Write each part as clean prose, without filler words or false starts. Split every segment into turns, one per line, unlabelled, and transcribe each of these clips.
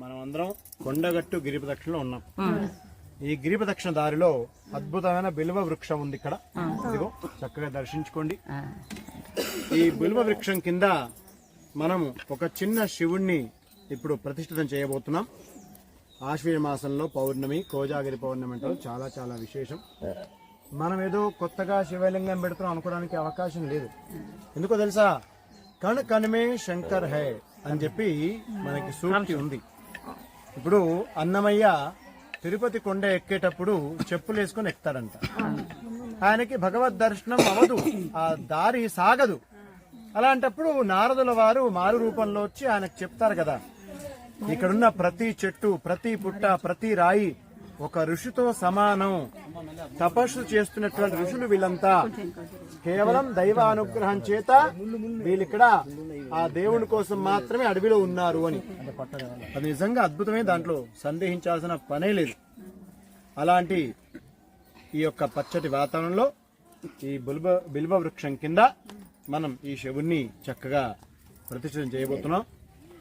మనం అందరం కొండగట్టు గిరి ప్రదక్షిణలో ఉన్నాం. ఈ గిరి ప్రదక్షిణ దారిలో అద్భుతమైన బిల్వ వృక్షం ఉంది. ఇక్కడ ఇదిగో చక్కగా దర్శించుకోండి. ఈ బిల్వ వృక్షం కింద మనం ఒక చిన్న శివుణ్ణి ఇప్పుడు ప్రతిష్ఠితం చేయబోతున్నాం. ఆశ్వీజ మాసంలో పౌర్ణమి, కోజాగిరి పౌర్ణమి అంటారు. చాలా చాలా విశేషం. మనం ఏదో కొత్తగా శివలింగం పెడుతున్నాం అనుకోవడానికి అవకాశం లేదు. ఎందుకో తెలుసా? కణ్ కణమే శంకర్ హై అని చెప్పి మనకి సూక్తి ఉంది. ఇప్పుడు అన్నమయ్య తిరుపతి కొండ ఎక్కేటప్పుడు చెప్పులు వేసుకొని ఎక్కుతాడంట. ఆయనకి భగవద్ దర్శనం అవ్వదు, ఆ దారి సాగదు. అలాంటప్పుడు నారదుల వారు మారు రూపంలో వచ్చి ఆయనకు చెప్తారు కదా, ఇక్కడున్న ప్రతి చెట్టు, ప్రతి పుట్ట, ప్రతి రాయి ఒక ఋషితో సమానం. తపస్సు చేస్తున్నటువంటి ఋషులు వీళ్ళంతా కేవలం దైవ అనుగ్రహం చేత వీళ్ళిక్కడ ఆ దేవుని కోసం మాత్రమే అడవిలో ఉన్నారు అని. అది నిజంగా అద్భుతమే, దాంట్లో సందేహించాల్సిన పనే లేదు. అలాంటి ఈ యొక్క పచ్చటి వాతావరణంలో ఈ బిల్వ వృక్షం కింద మనం ఈ శివుణ్ణి చక్కగా ప్రతిష్ఠితం చేయబోతున్నాం.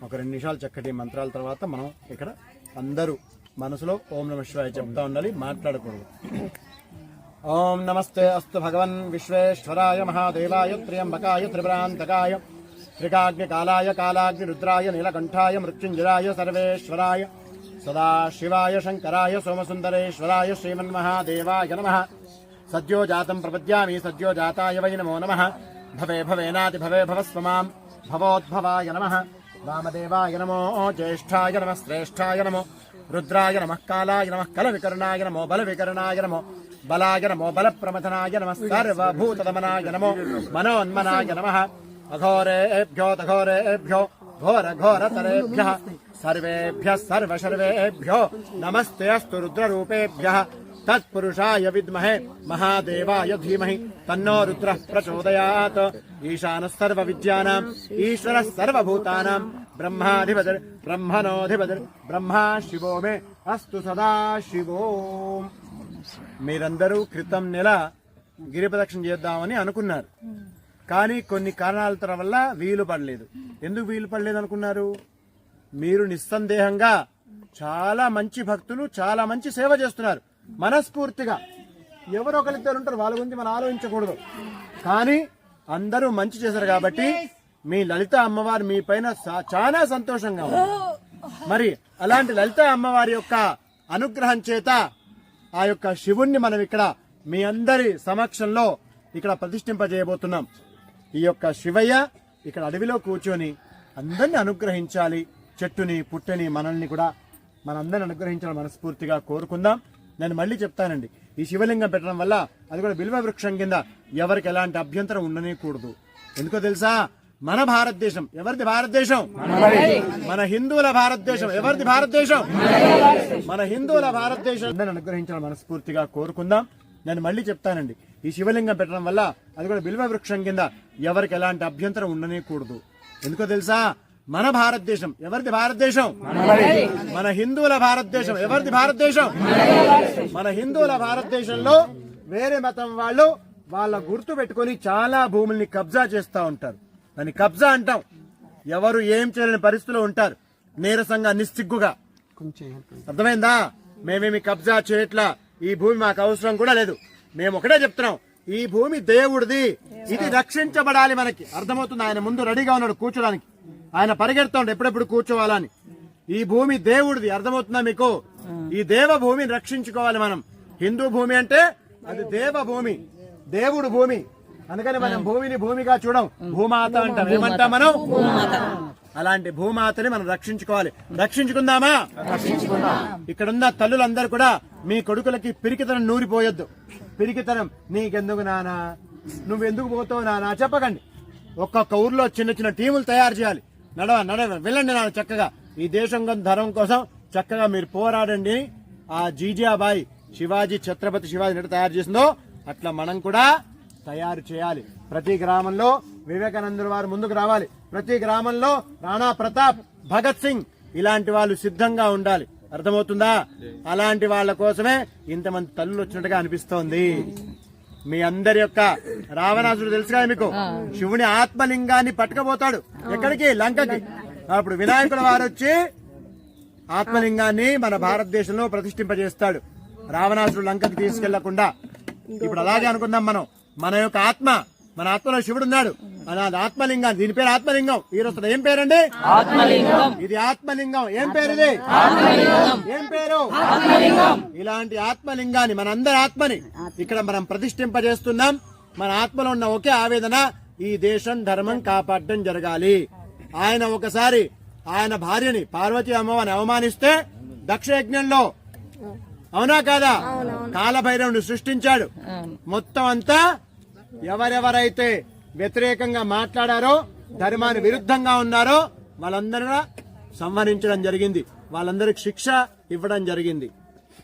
ఒక 2 నిమిషాలు చక్కటి మంత్రాల తర్వాత మనం ఇక్కడ అందరూ మనసులో ఓం నమః శివాయ చెప్తా ఉండాలి, మాట్లాడకూడదు. ఓం నమస్తే అస్తు భగవన్ విశ్వేశ్వరాయ మహాదేవాయ త్ర్యంబకాయ త్రిపురాంతకాయ త్రికాగ్ని కాలాయ కాలాగ్ని రుద్రాయ నీలకంఠాయ మృత్యుంజయాయ సర్వేశ్వరాయ సదాశివాయ శంకరాయ సోమసుందరేశ్వరాయ శ్రీమన్మహాదేవాయ నమః. సద్యో జాతం ప్రపద్యామి సద్యో జాతాయ వై నమో నమః. భవే భవేనాతి భవే భవస్వమాం భవోద్భవాయ నమః. వామదేవాయ నమో జ్యేష్ఠాయ నమః శ్రేష్ఠాయ నమో రుద్రాయ నమః కాలాయ నమః కల వికరణాయ నమో బల వికరణాయ నమో బలాయ నమో బల ప్రమథనాయ నమః సర్వభూతదమనాయ నమో మనోన్మనాయ నమః. అఘోరేభ్యో తఘోరేభ్యో ఘోర ఘోరతరేభ్యః సర్వేభ్యః సర్వశర్వేభ్యో నమస్తే అస్తు రుద్రరూపేభ్యః. తత్పురుషాయ విద్మహే మహాదేవాయ ధీమహి తన్నో రుద్రః ప్రచోదయాత్. ఈశానః సర్వవిద్యానాం ఈశ్వరః సర్వభూతానాం బ్రహ్మాధిపతిర్ బ్రహ్మణోధిపతిర్ బ్రహ్మా శివో మే అస్తు సదా శివో. మీరందరూ క్రితం నెల గిరి ప్రదక్షిణ చేద్దామని అనుకున్నారు, కానీ కొన్ని కారణాల వల్ల వీలు పడలేదు. ఎందుకు వీలు పడలేదు అనుకున్నారు? మీరు నిస్సందేహంగా చాలా మంచి భక్తులు, చాలా మంచి సేవ చేస్తున్నారు మనస్ఫూర్తిగా. ఎవరో ఒకరిద్దరు ఉంటారు, వాళ్ళ గురించి మనం ఆలోచించకూడదు. కానీ అందరూ మంచి చేశారు కాబట్టి మీ లలిత అమ్మవారు మీ పైన చాలా సంతోషంగా ఉంది. మరి అలాంటి లలిత అమ్మవారి యొక్క అనుగ్రహం చేత ఆ యొక్క శివుణ్ణి మనం ఇక్కడ మీ అందరి సమక్షంలో ఇక్కడ ప్రతిష్ఠింపజేయబోతున్నాం. ఈ యొక్క శివయ్య ఇక్కడ అడవిలో కూర్చొని అందరిని అనుగ్రహించాలి. చెట్టుని పుట్టని మనల్ని కూడా మనందరిని అనుగ్రహించాలని మనస్ఫూర్తిగా కోరుకుందాం. నేను మళ్ళీ చెప్తానండి, ఈ శివలింగం పెట్టడం వల్ల, అది కూడా బిల్వ వృక్షం కింద, ఎవరికి ఎలాంటి అభ్యంతరం ఉండనేకూడదు. ఎందుకో తెలుసా? మన భారతదేశం ఎవరిది? భారతదేశం మన హిందువుల భారతదేశం. ఎవరిది? భారతదేశం మన హిందువుల భారతదేశం. అందరిని అనుగ్రహించాలని మనస్ఫూర్తిగా కోరుకుందాం. నేను మళ్ళీ చెప్తానండి, ఈ శివలింగం పెట్టడం వల్ల, అది కూడా బిల్వ వృక్షం కింద, ఎవరికి ఎలాంటి అభ్యంతరం ఉండనేకూడదు. ఎందుకో తెలుసా? మన భారతదేశం ఎవరిది? భారతదేశం మన హిందువుల భారతదేశం. ఎవరిది? భారతదేశం మన హిందువుల భారతదేశంలో వేరే మతం వాళ్ళు వాళ్ళ గుర్తు పెట్టుకుని చాలా భూముల్ని కబ్జా చేస్తూ ఉంటారు. దాన్ని కబ్జా అంటాం. ఎవరు ఏం చేయలేని పరిస్థితిలో ఉంటారు, నీరసంగా, నిస్సిగ్గుగా. అర్థమైందా? మేమేమి కబ్జా చేయట్లా, ఈ భూమి మాకు అవసరం కూడా లేదు. మేము ఒకటే చెప్తున్నాం, ఈ భూమి దేవుడిది, ఇది రక్షించబడాలి. మనకి అర్థమవుతుంది. ఆయన ముందు రెడీగా ఉన్నాడు కూర్చోడానికి. ఆయన పరిగెడుతుండే ఎప్పుడెప్పుడు కూర్చోవాలని. ఈ భూమి దేవుడిది, అర్థమవుతుందా మీకు? ఈ దేవ భూమిని రక్షించుకోవాలి మనం. హిందూ భూమి అంటే అది దేవ భూమి, దేవుడు భూమి. అందుకని మనం భూమిని భూమిగా చూడం, భూమాత అంటాం. ఏమంటాం మనం? అలాంటి భూమాతని మనం రక్షించుకోవాలి. రక్షించుకుందామా? ఇక్కడున్న తల్లులందరూ కూడా మీ కొడుకులకి పిరికితనం నూరిపోయొద్దు. పిరికితనం నీకెందుకు నానా, నువ్వెందుకు పోతావు నానా చెప్పకండి. ఒక్కొక్క ఊర్లో చిన్న చిన్న టీములు తయారు చేయాలి. వెళ్ళండి నాన్న, చక్కగా ఈ దేశం ధర్మం కోసం చక్కగా మీరు పోరాడండి. ఆ జీజాబాయి శివాజీ, ఛత్రపతి శివాజీ ఎట్లా తయారు చేసిందో అట్లా మనం కూడా తయారు చేయాలి. ప్రతి గ్రామంలో వివేకానందుల వారు ముందుకు రావాలి. ప్రతి గ్రామంలో రాణా ప్రతాప్, భగత్ సింగ్ ఇలాంటి వాళ్ళు సిద్ధంగా ఉండాలి. అర్థమవుతుందా? అలాంటి వాళ్ళ కోసమే ఇంతమంది తల్లులు వచ్చినట్టుగా అనిపిస్తోంది. మీ అందరి యొక్క రావణాసుడు తెలుసు కదా మీకు, శివుని ఆత్మలింగాన్ని పట్టుకపోతాడు ఎక్కడికి? లంకకి. అప్పుడు వినాయకుల వారు వచ్చి ఆత్మలింగాన్ని మన భారతదేశంలో ప్రతిష్ఠింపజేస్తాడు, రావణాసుడు లంకకి తీసుకెళ్లకుండా. ఇప్పుడు అలాగే అనుకుందాం మనం, మన యొక్క ఆత్మ, మన ఆత్మలో శివుడు ఉన్నాడు, అది ఆత్మలింగం. దీని పేరు ఆత్మలింగం. ఈ రోజు ఏం పేరండి? ఆత్మలింగం. ఇది ఆత్మలింగం. ఏం పేరు ఇది? ఏం పేరు? ఇలాంటి ఆత్మలింగాన్ని, మన అందరి ఆత్మని ఇక్కడ మనం ప్రతిష్ఠింపజేస్తున్నాం. మన ఆత్మలో ఉన్న ఒకే ఆవేదన, ఈ దేశం ధర్మం కాపాడడం జరగాలి. ఆయన ఒకసారి ఆయన భార్యని పార్వతీ అమ్మవారిని అవమానిస్తే దక్షయజ్ఞంలో, అవునా కాదా, కాలభైరవుని సృష్టించాడు. మొత్తం అంతా ఎవరెవరైతే వ్యతిరేకంగా మాట్లాడారో, ధర్మానికి విరుద్ధంగా ఉన్నారో వాళ్ళందరూ సంహరించడం జరిగింది, వాళ్ళందరికి శిక్ష ఇవ్వడం జరిగింది.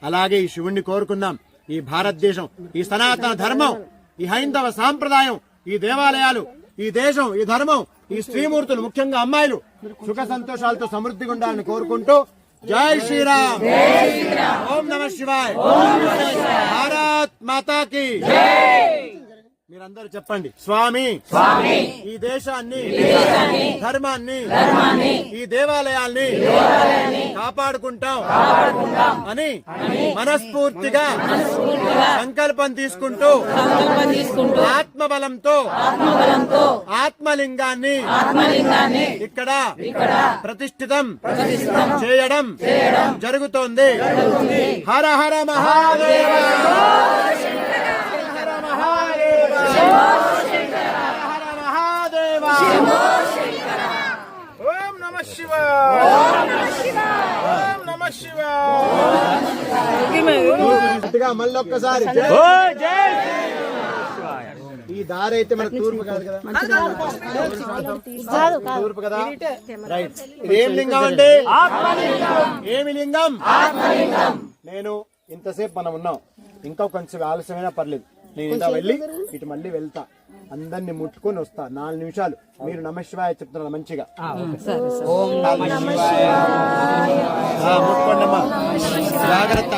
అలాగే ఈ శివుణ్ణి కోరుకుందాం. ఈ భారతదేశం, ఈ సనాతన ధర్మం, ఈ హైందవ సాంప్రదాయం, ఈ దేవాలయాలు, ఈ దేశం, ఈ ధర్మం, ఈ స్త్రీమూర్తులు, ముఖ్యంగా అమ్మాయిలు సుఖ సంతోషాలతో సమృద్ధిగా ఉండాలని కోరుకుంటూ జై శ్రీరామ్, ఓం నమః శివాయ, భారత్ మాతాకి. మీరందరూ చెప్పండి, స్వామి ఈ దేశాన్ని, ధర్మాన్ని, ఈ దేవాలయాల్ని కాపాడుకుంటాం అని మనస్ఫూర్తిగా సంకల్పం తీసుకుంటూ ఆత్మబలంతో ఆత్మలింగాన్ని ఇక్కడ ప్రతిష్ఠితం చేయడం జరుగుతోంది. హర హర మహాదేవ,
ఓం నమః శివాయ, ఓం నమః శివాయ.
మళ్ళొక్కసారి ఈ దారి అయితే మన తూర్పు కాదు కదా, తూర్పు కదా, రైట్. ఇది ఏం లింగం అండి? ఏమి లింగం? నేను ఇంతసేపు మనం ఉన్నాం, ఇంకా కొంచెం ఆలస్యమైనా పర్లేదు, నేను ఇంత వెళ్ళి ఇటు మళ్ళీ వెళ్తా, అందరిని ముట్టుకొని వస్తా. 4 నిమిషాలు మీరు నమఃశివాయ చెప్తున్నారు మంచిగా. ముట్టుకోండమ్మా, జాగ్రత్త.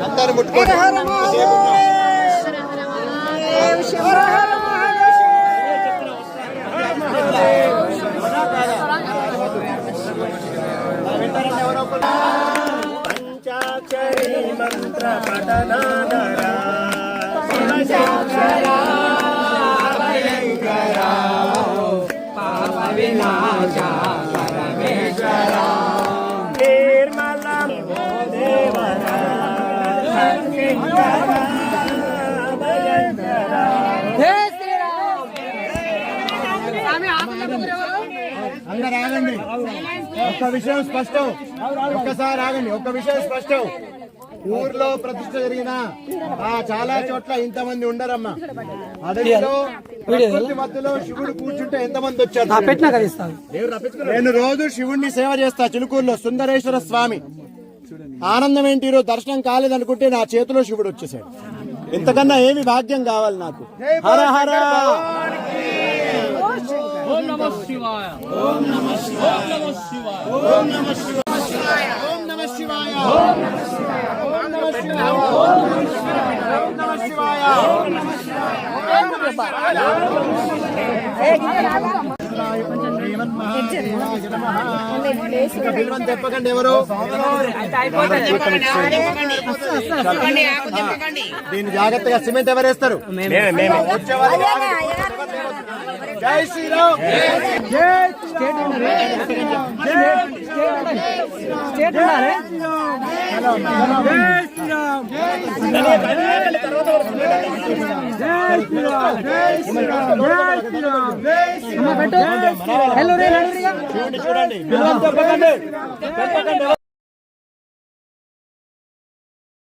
అందరు ముట్టుకోండి. పంచాక్షరి మంత్ర పఠనాదరా, శివశంకరా భయంకరా, పాప వినాశ పరమేశ్వరా, నిర్మల దేవరా, శంకరా భయంకరా. అందరు ఆగండి, ఒక్క విషయం స్పష్టం, ఒక్కసారి ఆగండి, ఒక్క విషయం స్పష్టం. ఊర్లో ప్రతిష్ట జరిగిన చాలా చోట్ల ఇంతమంది ఉండరమ్మా. అడవిలో ప్రకృతి మధ్యలో శివుడు కూర్చుంటే ఎంతమంది వచ్చారు? నేను రోజు శివుణ్ణి సేవ చేస్తా చిలుకూరులో, సుందరేశ్వర స్వామి. ఆనందం ఏంటి, ఈరోజు దర్శనం కాలేదనుకుంటే నా చేతిలో శివుడు వచ్చేసాడు. ఇంతకన్నా ఏమి భాగ్యం కావాలి నాకు? హర హర. ఓం నమః శివాయ, ఓం నమః శివాయ, ఓం నమః శివాయ, ఓం నమః శివాయ, ఓం నమః శివాయ, ఓం నమః శివాయ, ఓం నమః శివాయ, ఓం నమః శివాయ. చెప్పకండి ఎవరు? దీన్ని జాగ్రత్తగా సిమెంట్ ఎవరేస్తారు? జై శ్రీరామ్. చూడండి, చెప్పకండి.